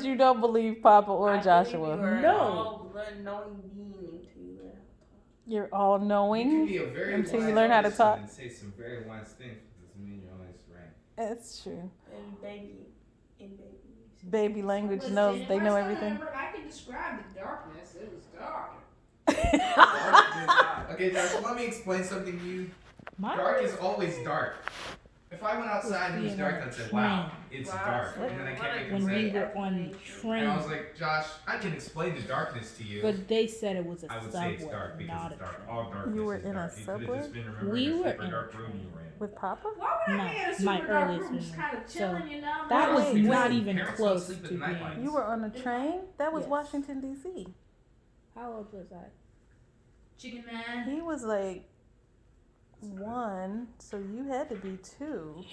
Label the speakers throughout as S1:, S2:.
S1: You don't believe Papa or
S2: I
S1: Joshua.
S2: believe you are
S3: No.
S2: all knowing being until you learn how to talk.
S1: You're all
S4: You
S1: knowing
S4: can be a very
S1: until
S4: wise
S1: you learn how to
S4: person
S1: talk.
S4: and say some very wise things, but doesn't mean you're always right.
S1: That's true.
S2: And baby.
S1: Baby language
S3: Listen,
S1: knows.
S3: if
S1: They
S3: I
S1: know
S3: still
S1: everything.
S3: remember, I can describe the darkness. It was dark.
S4: Okay, Josh, let me explain something to you. Dark is always dark. If I went outside and it was dark, I'd say, wow, it's dark. And then I can't make
S3: When
S4: them
S3: we
S4: say,
S3: were on train.
S4: and I was like, Josh, I can explain the darkness to you.
S3: But they said it was a
S4: I would
S3: subway,
S4: say it's dark because
S3: not
S4: it's
S3: a
S4: dark.
S3: train.
S4: All darkness
S1: You were
S4: is
S1: in a
S4: dark. You could have
S1: subway?
S4: just been remembering
S3: We
S4: a
S3: were
S4: super
S3: in a
S4: dark room
S3: train.
S4: you were in.
S1: With Papa?
S2: Why would
S3: No,
S2: I be in a
S3: my
S2: super dark
S3: earliest
S2: room just
S3: memory.
S2: kind of chilling, you know?
S3: That was
S1: Wait,
S3: not
S1: wait.
S3: even
S4: Parents
S3: close
S4: don't sleep
S3: to
S4: at night
S3: being.
S4: lights.
S1: You were on a train? That was
S3: Yes.
S1: Washington, D.C.
S3: How old was I?
S2: Chicken Man.
S1: He was like 1, so you had to be 2.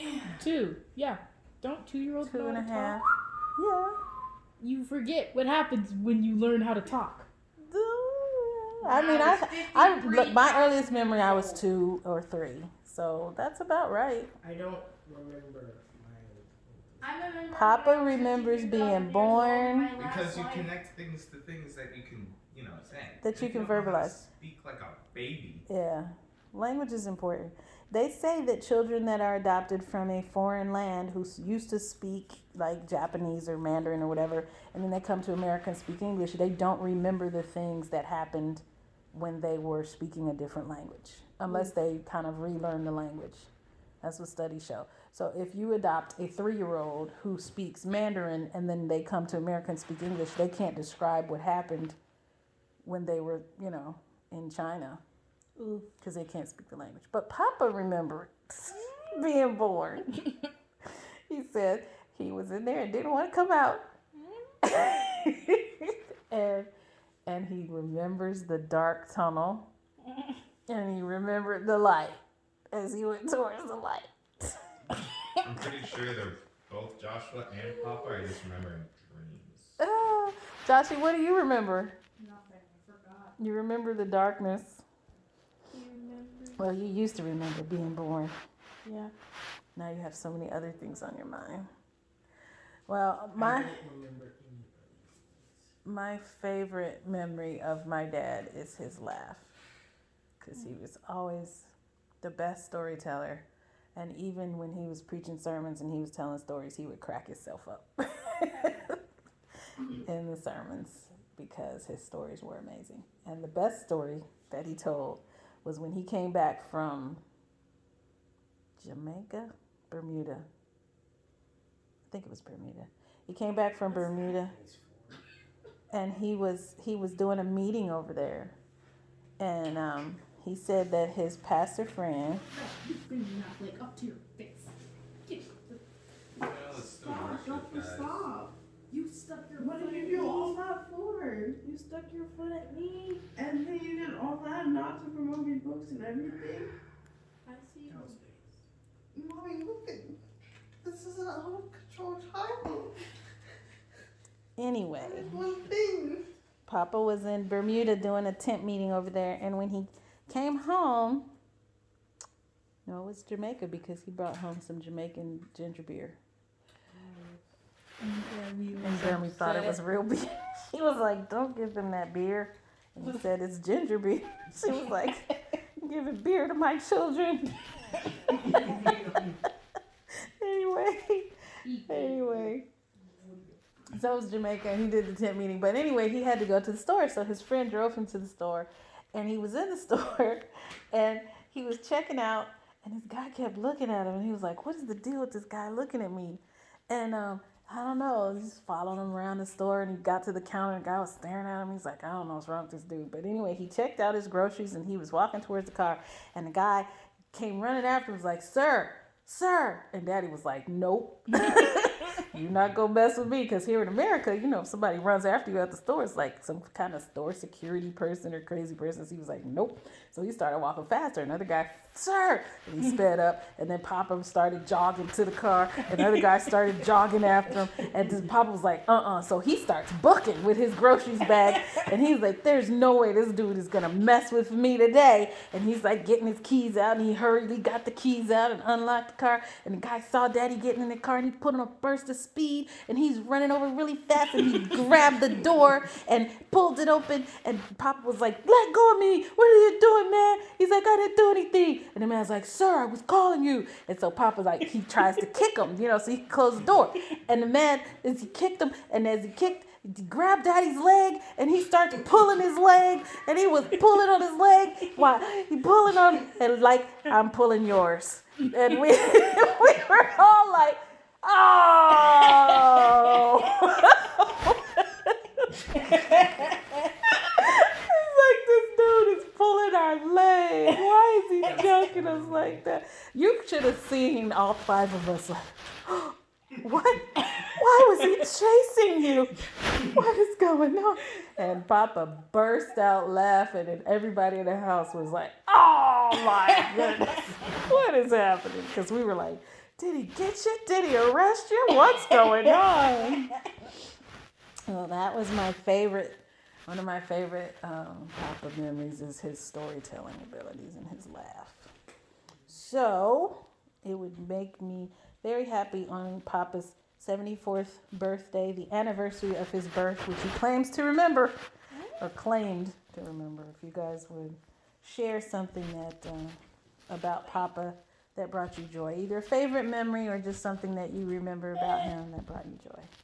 S3: 2. Yeah. Don't 2-year-olds know
S1: 2 and
S3: how
S1: a
S3: to
S1: half.
S3: talk?
S1: Yeah.
S3: You forget what happens when you learn how to talk.
S1: I mean, I look, my earliest memory, I was 2 or 3. So that's about right.
S5: I don't remember
S2: I remember
S1: Papa
S2: when I was
S1: remembers
S2: 15
S1: being
S2: years old,
S1: born.
S2: my last
S4: Because you
S2: life.
S4: connect things to things that you can, say.
S1: That you
S4: If
S1: can
S4: don't know how to
S1: verbalize.
S4: speak like a baby.
S1: Yeah. Language is important. They say that children that are adopted from a foreign land who used to speak like Japanese or Mandarin or whatever, and then they come to America and speak English, they don't remember the things that happened when they were speaking a different language, unless they kind of relearn the language. That's what studies show. So if you adopt a 3-year-old who speaks Mandarin and then they come to America and speak English, they can't describe what happened when they were, in China, because they can't speak the language. But Papa remembered being born. He said he was in there and didn't want to come out. and he remembers the dark tunnel, and he remembered the light as he went towards the light.
S4: I'm pretty sure they're both Joshua and Papa are just remembering dreams.
S1: Joshy, what do you remember?
S3: Nothing. I forgot.
S1: You remember the darkness. Well, you used to remember being born.
S3: Yeah.
S1: Now you have so many other things on your mind. Well,
S5: I don't remember any of
S1: my favorite memory of my dad is his laugh, because he was always the best storyteller. And even when he was preaching sermons and he was telling stories, he would crack himself up in the sermons because his stories were amazing. And the best story that he told was when he came back from Bermuda. I think it was Bermuda. He came back from Bermuda, and he was doing a meeting over there, and he said that his pastor friend.
S3: You bring that leg up to your face.
S2: Stop. You stuck your
S6: What
S2: foot
S6: did
S2: in
S6: you do
S2: me.
S6: all that for?
S2: You stuck your foot at me.
S6: And then you did all that not to promote me books and everything?
S2: I see.
S6: Mommy, look at this is an out of control child.
S1: Anyway,
S6: That is one thing.
S1: Papa was in Bermuda doing a tent meeting over there, and when he came home, no, it was Jamaica, because he brought home some Jamaican ginger beer. And Jeremy thought it was real beer. She was like, "Don't give him that beer." And he said, "It's ginger beer." She was like, "Giving beer to my children." Anyway. So it was Jamaica, and he did the tent meeting. But anyway, he had to go to the store. So his friend drove him to the store, and he was in the store, and he was checking out, and this guy kept looking at him, and he was like, "What is the deal with this guy looking at me?" And I don't know. He's following him around the store, and he got to the counter, and the guy was staring at him. He's like, "I don't know what's wrong with this dude." But anyway, he checked out his groceries, and he was walking towards the car, and the guy came running after him, was like, "Sir, sir." And Daddy was like, "Nope." You're not gonna mess with me, because here in America, if somebody runs after you at the store, it's like some kind of store security person or crazy person. So he was like, "Nope." So he started walking faster. Another guy sir. And he sped up, and then Papa started jogging to the car, and the other guy started jogging after him, and then Papa was like, so he starts booking with his groceries bag, and he's like, there's no way this dude is gonna mess with me today. And he's like getting his keys out, and he hurriedly got the keys out and unlocked the car, and the guy saw Daddy getting in the car, and he put on a burst of speed, and he's running over really fast, and he grabbed the door and pulled it open, and Papa was like, let go of me, what are you doing, man? He's like, I didn't do anything. And the man's like, sir, I was calling you. And so Papa's like, he tries to kick him, so he closed the door. And the man, as he kicked him, and as he kicked, he grabbed Daddy's leg, and he started pulling his leg, and he was pulling on his leg while he pulling on, and like, I'm pulling yours. And we were all like, oh. Pulling our leg. Why is he joking us like that? You should have seen all 5 of us like, what? Why was he chasing you? What is going on? And Papa burst out laughing, and everybody in the house was like, oh my goodness, what is happening? Because we were like, did he get you? Did he arrest you? What's going on? Well, that was my favorite. One of my favorite Papa memories is his storytelling abilities and his laugh. So it would make me very happy on Papa's 74th birthday, the anniversary of his birth, which he claims to remember, or claimed to remember. If you guys would share something that about Papa that brought you joy, either a favorite memory or just something that you remember about him that brought you joy.